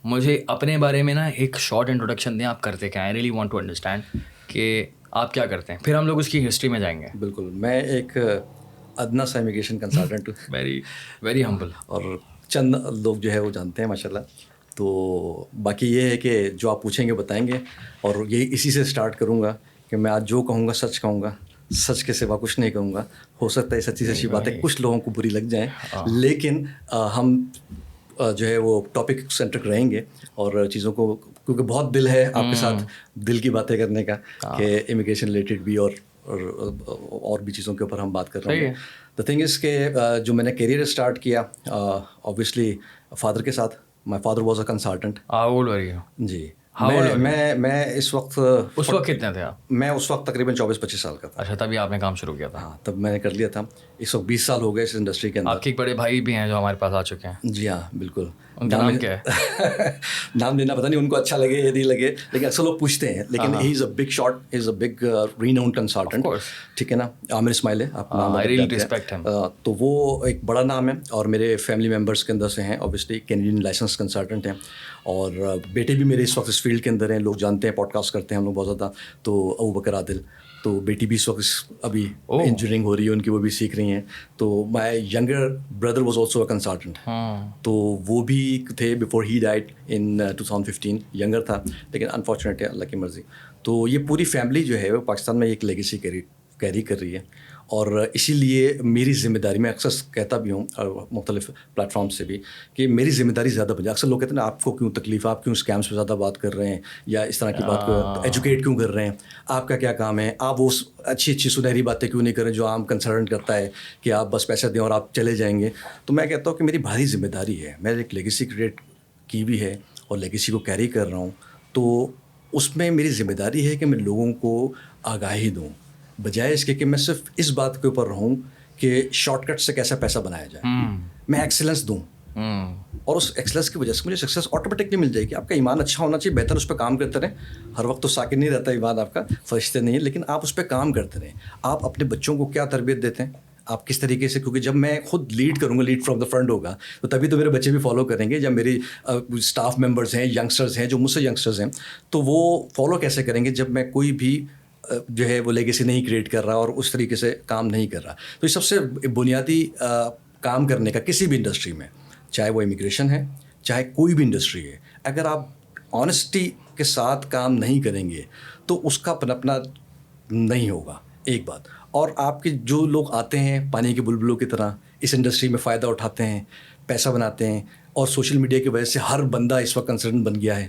مجھے اپنے بارے میں نا ایک شارٹ انٹروڈکشن دیں, آپ کرتے کیا ہیں؟ I really want to understand کہ آپ کیا کرتے ہیں, پھر ہم لوگ اس کی ہسٹری میں جائیں گے. بالکل, میں ایک ادنا سا امیگریشن کنسلٹنٹ ہوں. Very very humble. اور چند لوگ جو ہے وہ جانتے ہیں ماشاء اللہ. تو باقی یہ ہے کہ جو آپ پوچھیں گے بتائیں گے, اور یہی اسی سے اسٹارٹ کروں گا کہ میں آج جو کہوں گا سچ کہوں گا, سچ کے سوا کچھ نہیں کہوں گا. ہو سکتا ہے سچی سچی باتیں کچھ لوگوں کو بری لگ جائیں, لیکن ہم جو ہے وہ ٹاپک سینٹرک رہیں گے اور چیزوں کو, کیونکہ بہت دل ہے آپ کے ساتھ دل کی باتیں کرنے کا, کہ امیگریشن ریلیٹڈ بھی اور بھی چیزوں کے اوپر ہم بات کر رہے ہیں. دا تھنگ از کہ جو میں نے کیریئر اسٹارٹ کیا اوبویسلی فادر کے ساتھ. My father was a consultant. جی, میں اس وقت کتنے تھے آپ؟ میں اس وقت تقریباً 24-25 سال کا تھا. اچھا, تبھی آپ نے کام شروع کیا تھا؟ ہاں, تب میں نے کر لیا تھا. اس وقت 20 سال ہو گئے اس انڈسٹری کے اندر. آپ کے بڑے بھائی بھی ہیں جو ہمارے پاس آ چکے ہیں. جی ہاں بالکل. ان کا نام کیا ہے؟ نام لینا پتہ نہیں ان کو اچھا لگے یا نہیں لگے, لیکن اکثر لوگ پوچھتے ہیں. لیکن he is a big shot, he is a big renowned consultant. ٹھیک ہے نا, عامر اسماعیل ہے آپ نام. تو وہ ایک بڑا نام ہے, اور میرے فیملی ممبرس کے اندر سے ہیں. اوبیسلی کینیڈین لائسنس کنسلٹنٹ ہیں, اور بیٹے بھی میرے اس وقت اس فیلڈ کے اندر ہیں. لوگ جانتے ہیں, پوڈ کاسٹ کرتے ہیں ہم لوگ بہت زیادہ. تو ابوبکر عادل, تو بیٹی بھی اس وقت ابھی انجینئرنگ ہو رہی ہے ان کی, وہ بھی سیکھ رہی ہیں. تو مائی younger brother was also a consultant. تو وہ بھی تھے before he died in 2015. Younger تھا, لیکن انفارچونیٹلی اللہ کی مرضی. تو یہ پوری فیملی جو ہے وہ پاکستان میں ایک لیگیسی کیری کر رہی ہے, اور اسی لیے میری ذمہ داری, میں اکثر کہتا بھی ہوں مختلف پلیٹ فارم سے بھی, کہ میری ذمہ داری زیادہ بن جائے. اکثر لوگ کہتے ہیں نا آپ کو کیوں تکلیف, آپ کیوں اسکیمس پہ زیادہ بات کر رہے ہیں, یا اس طرح کی بات کو ایجوکیٹ کیوں کر رہے ہیں, آپ کا کیا کام ہے, آپ وہ اچھی سنہری باتیں کیوں نہیں کر رہے جو عام کنسلٹنٹ کرتا ہے, کہ آپ بس پیسہ دیں اور آپ چلے جائیں گے. تو میں کہتا ہوں کہ میری بھاری ذمہ داری ہے, میں ایک لیگیسی کریٹ کی بھی ہے اور لیگیسی کو کیری کر رہا ہوں. تو اس میں میری ذمہ داری ہے کہ میں لوگوں کو آگاہی دوں, بجائے اس کے میں صرف اس بات کے اوپر رہوں کہ شارٹ کٹ سے کیسا پیسہ بنایا جائے. میں ایکسیلنس دوں, اور اس ایکسیلنس کی وجہ سے مجھے سکسیس آٹومیٹکلی مل جائے گی. آپ کا ایمان اچھا ہونا چاہیے, بہتر اس پہ کام کرتے رہیں. ہر وقت تو ساکن نہیں رہتا ایمان آپ کا, فرشتے نہیں ہیں, لیکن آپ اس پہ کام کرتے رہیں. آپ اپنے بچوں کو کیا تربیت دیتے ہیں, آپ کس طریقے سے, کیونکہ جب میں خود لیڈ کروں گا, لیڈ فرام دا فرنٹ ہوگا, تو تبھی تو میرے بچے بھی فالو کریں گے. جب میری اسٹاف ممبرس ہیں, ینگسٹرز ہیں جو مجھ سے ینگسٹرز ہیں, تو وہ فالو کیسے کریں گے جب میں کوئی بھی جو ہے وہ لیگیسی نہیں کریٹ کر رہا اور اس طریقے سے کام نہیں کر رہا. تو یہ سب سے بنیادی کام کرنے کا کسی بھی انڈسٹری میں, چاہے وہ امیگریشن ہے, چاہے کوئی بھی انڈسٹری ہے, اگر آپ آنیسٹی کے ساتھ کام نہیں کریں گے تو اس کا پنپنا نہیں ہوگا. ایک بات. اور آپ کے جو لوگ آتے ہیں پانی کے بلبلوں کی طرح اس انڈسٹری میں فائدہ اٹھاتے ہیں, پیسہ بناتے ہیں, اور سوشل میڈیا کی وجہ سے ہر بندہ اس وقت کنسلٹنٹ بن گیا ہے,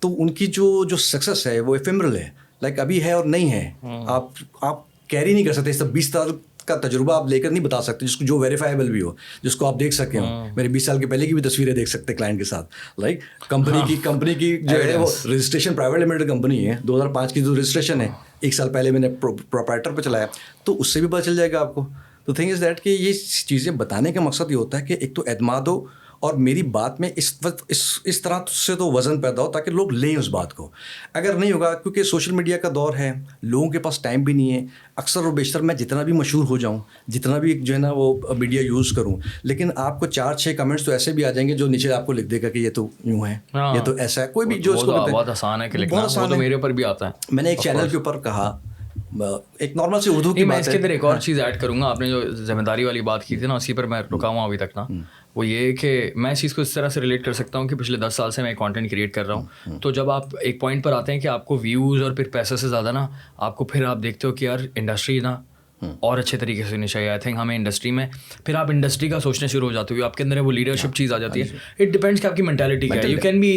تو ان کی جو سکسیس ہے وہ ایفیمرل ہے. لائک ابھی ہے اور نہیں ہے, آپ کیری نہیں کر سکتے. اس 20 سال کا تجربہ آپ لے کر نہیں بتا سکتے, جس کو جو ویریفائبل بھی ہو, جس کو آپ دیکھ سکے ہوں. میرے 20 سال کے پہلے کی بھی تصویریں دیکھ سکتے کلائنٹ کے ساتھ. لائک کمپنی کی جو ہے وہ رجسٹریشن پرائیویٹ لمیٹڈ کمپنی ہے, 2005 کی جو رجسٹریشن ہے, 1 سال پہلے میں نے پروپرائٹر پہ چلایا, تو اس سے بھی پتہ چل جائے گا آپ کو. تو تھنگ از دیٹ کہ یہ چیزیں بتانے کا مقصد یہ ہوتا ہے کہ ایک تو اعتماد ہو, اور میری بات میں اس وقت اس طرح سے تو وزن پیدا ہو تاکہ لوگ لیں اس بات کو. اگر نہیں ہوگا, کیونکہ سوشل میڈیا کا دور ہے, لوگوں کے پاس ٹائم بھی نہیں ہے. اکثر و بیشتر میں جتنا بھی مشہور ہو جاؤں, جتنا بھی جو ہے نا وہ میڈیا یوز کروں, لیکن آپ کو 4-6 کمنٹس تو ایسے بھی آ جائیں گے جو نیچے آپ کو لکھ دے گا کہ یہ تو یوں ہے, یہ تو ایسا ہے. کوئی بھی جو اس کو بہت آسان ہے کہ لکھنا, وہ تو میرے اوپر بھی آتا ہے. میں نے ایک چینل کے اوپر کہا, ایک نارمل سی اردو کی میں بات اس ہے. کے اندر ایک اور چیز ایڈ کروں گا. آپ نے جو ذمہ داری والی بات کی تھی نا, اسی پر میں رکا ہوں ابھی تک نا. وہ یہ کہ میں اس چیز کو اس طرح سے ریلیٹ کر سکتا ہوں کہ پچھلے 10 سال سے میں کانٹینٹ کریٹ کر رہا ہوں. تو جب آپ ایک پوائنٹ پر آتے ہیں کہ آپ کو ویوز اور پھر پیسے سے زیادہ نا, آپ کو پھر آپ دیکھتے ہو کہ یار انڈسٹری نا اور اچھے طریقے سے ہونی چاہیے. آئی تھنک ہمیں انڈسٹری میں پھر آپ انڈسٹری کا سوچنے شروع ہو جاتے ہو, آپ کے اندر وہ لیڈرشپ چیز آ جاتی ہے. اٹ ڈپینڈس کہ آپ کی مینٹیلٹی کیا ہے.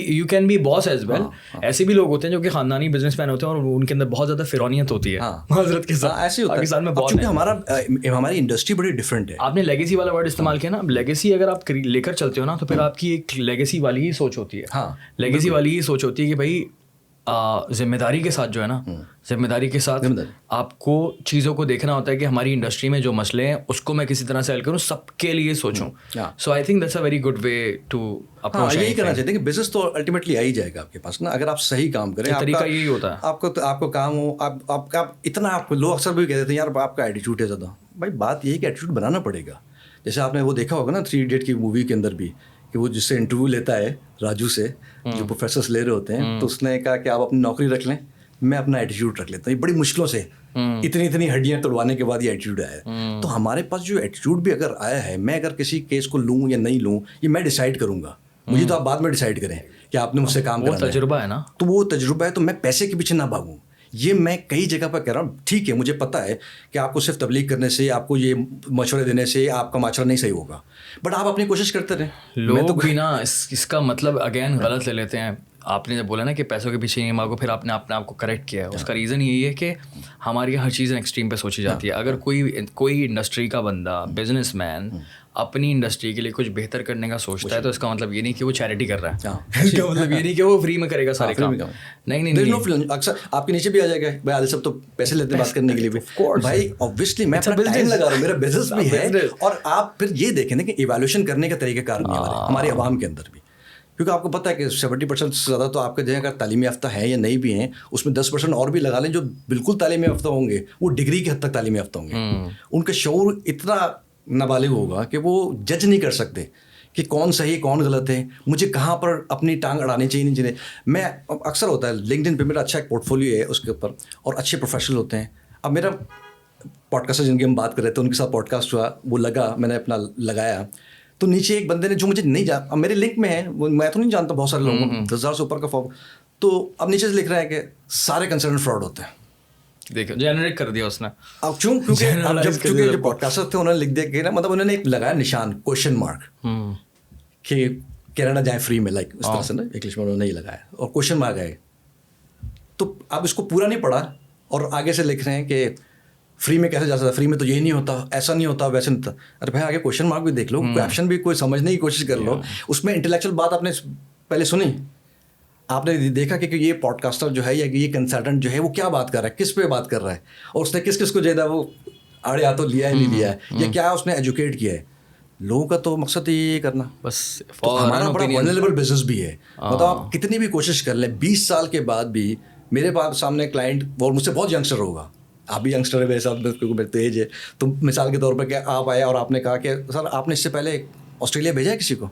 You can be boss as well. ایسے بھی لوگ ہوتے ہیں جو کہ خاندانی بزنس مین ہوتے ہیں اور ان کے اندر بہت زیادہ فرونیت ہوتی ہے حضرت کے ساتھ. ایسے ہوتا ہے کیونکہ ہماری انڈسٹری بڑی ڈفرینٹ ہے. آپ نے لیگیسی والا ورڈ استعمال کیا نا. لیگیسی اگر آپ لے کر چلتے ہو نا, تو پھر آپ کی ایک لیگیسی والی ہی سوچ ہوتی ہے. لیگیسی والی ہی سوچ ہوتی ہے کہ بھائی ذمہ داری کے ساتھ جو ہے نا, ذمہ داری کے ساتھ آپ کو چیزوں کو دیکھنا ہوتا ہے کہ ہماری انڈسٹری میں جو مسئلے ہیں اس کو میں کسی طرح سے حل کروں, سب کے لیے سوچوں. So I think that's a very good way to approach. یہی کرنا چاہتے ہیں کہ بزنس تو الٹیمیٹلی آ ہی جائے گا آپ کے پاس نا, اگر آپ صحیح کام کریں. طریقہ یہی ہوتا ہے. آپ کو کام ہو, آپ کا اتنا, آپ لوگ اکثر بھی کہتے ہیں یار آپ کا ایٹیٹیوڈ ہے زیادہ. بھائی بات یہ ہے کہ ایٹیٹیوڈ بنانا پڑے گا. جیسے آپ نے وہ دیکھا ہوگا نا 3 Idiot کی مووی کے اندر بھی, کہ وہ جس سے انٹرویو لیتا ہے راجو سے, جو پروفیسرس لے رہے ہوتے ہیں, تو اس نے کہا کہ آپ اپنی نوکری رکھ لیں, میں اپنا ایٹیٹیوڈ رکھ لیتا ہوں. یہ بڑی مشکلوں سے اتنی ہڈیاں توڑوانے کے بعد یہ ایٹیٹیوڈ آیا ہے. تو ہمارے پاس جو ایٹیٹیوڈ بھی اگر آیا ہے, میں اگر کسی کیس کو لوں یا نہیں لوں یہ میں ڈیسائیڈ کروں گا, مجھے تو آپ بعد میں ڈیسائیڈ کریں کہ آپ نے مجھ سے کام کرنا ہے. تجربہ ہے نا, تو وہ تجربہ ہے, تو میں پیسے کے پیچھے نہ بھاگوں. یہ میں کئی جگہ پر کہہ رہا ہوں, ٹھیک ہے مجھے پتہ ہے کہ آپ کو صرف تبلیغ کرنے سے, آپ کو یہ مشورے دینے سے آپ کا معاشرہ نہیں صحیح ہوگا, بٹ آپ اپنی کوشش کرتے رہیں. لوگ بھی نا اس کا مطلب اگین غلط لے لیتے ہیں. آپ نے جب بولا نا کہ پیسوں کے پیچھے نہیں مانگو, پھر آپ نے اپنے آپ کو کریکٹ کیا ہے. اس کا ریزن یہی ہے کہ ہماری ہر چیز ایکسٹریم پہ سوچی جاتی ہے. اگر کوئی انڈسٹری کا بندہ, بزنس مین اپنی انڈسٹری کے لیے کچھ بہتر کرنے کا سوچتا ہے, تو اس کا مطلب یہ نہیں کہ وہ چیریٹی کر رہا ہے, اس کا مطلب یہ نہیں کہ وہ فری میں کرے گا سارے کام. نہیں, اکثر آپ کے نیچے بھی آ جائے گا بھائی عادل صاحب تو پیسے لیتے ہیں بات کرنے کے لیے بھی. بھائی اوبویسلی میں اپنا ٹائم لگا رہا ہوں, میرا بزنس بھی ہے. اور آپ پھر یہ دیکھیں نا کہ ایویلویشن کرنے کا طریقہ کار نہیں ہے ہمارے عوام کے اندر بھی, کیونکہ آپ کو پتہ ہے کہ 70% سے زیادہ تو آپ کے جو اگر تعلیمی یافتہ ہیں یا نہیں بھی ہیں, اس میں 10% اور بھی لگا لیں جو بالکل تعلیمی یافتہ ہوں گے, وہ ڈگری کی حد تک تعلیمی یافتہ ہوں گے. ان کا شعور اتنا نابالغ ہوگا کہ وہ جج نہیں کر سکتے کہ کون صحیح کون غلط ہے, مجھے کہاں پر اپنی ٹانگ اڑانی چاہیے نہیں چاہیے. میں اکثر ہوتا ہے لنکڈن پہ میرا اچھا ایک پورٹ فولیو ہے اس کے اوپر, اور اچھے پروفیشنل ہوتے ہیں. اب میرا پوڈ کاسٹ جن کی ہم بات کر رہے تھے ان کے ساتھ پوڈ کاسٹ ہوا, وہ لگا, میں نے اپنا لگایا, تو نیچے ایک بندے نے جو مجھے نہیں اب میرے لنک میں ہے, میں تو نہیں جانتا, بہت سارے لوگوں کو 10,000 سے اوپر کا فارم, تو اب نیچے سے لکھ رہا ہے کہ سارے کنسلٹنٹ فراڈ ہوتے ہیں. دیکھو جنریٹ کر دیا اس نے. اب کیونکہ جو پوڈ کاسٹر تھے انہوں نے لکھ دیا کہ نا, مطلب انہوں نے ایک لگایا نشان کوشچن مارک کہ کینیڈا جائیں فری میں, لائک اس طرح سے نا انگلش میں انہوں نے نہیں لگایا, اور کوشچن مارک آئے. تو اب اس کو پورا نہیں پڑھا اور آگے سے لکھ رہے ہیں کہ فری میں کیسے جا سکتا, فری میں تو یہ نہیں ہوتا, ایسا نہیں ہوتا, ویسے نہیں ہوتا. ارے بھائی آگے کوشچن مارک بھی دیکھ لو, کیپشن بھی کوئی سمجھنے کی کوشش کر لو. اس میں انٹلیکچوئل بات آپ نے پہلے سنی, آپ نے دیکھا کہ یہ پوڈ کاسٹر جو ہے یا یہ کنسلٹنٹ جو ہے وہ کیا بات کر رہا ہے, کس پہ بات کر رہا ہے, اور اس نے کس کس کو جو ہے وہ آڑے ہاتھوں لیا ہے نہیں لیا ہے, یا کیا اس نے ایجوکیٹ کیا ہے. لوگوں کا تو مقصد یہ کرنا بس. ہمارا بڑا ونریبل بزنس بھی ہے. مطلب آپ کتنی بھی کوشش کر لیں, 20 سال کے بعد بھی میرے پاس سامنے کلائنٹ, اور مجھ سے بہت ینگسٹر ہوگا, آپ بھی ینگسٹر ہے میرے ساتھ, کیونکہ میرے تو ایج ہے, تو مثال کے طور پر کہ آپ آئے اور آپ نے کہا کہ سر آپ نے اس سے پہلے آسٹریلیا بھیجا ہے کسی کو.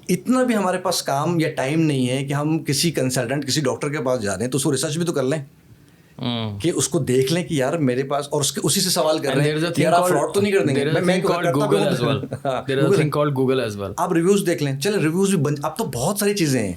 اتنا بھی ہمارے پاس کام یا ٹائم نہیں ہے کہ ہم کسی کنسلٹنٹ, کسی ڈاکٹر کے پاس جا رہے ہیں تو اس کو ریسرچ بھی تو کر لیں, کہ اس کو دیکھ لیں کہ یار میرے پاس, اور اسی سے سوال کر رہے ہیں یار آپ فراڈ تو نہیں کر دیں گے. آپ ریویوز دیکھ لیں, چلیں ریویوز بھی اب تو بہت ساری چیزیں ہیں.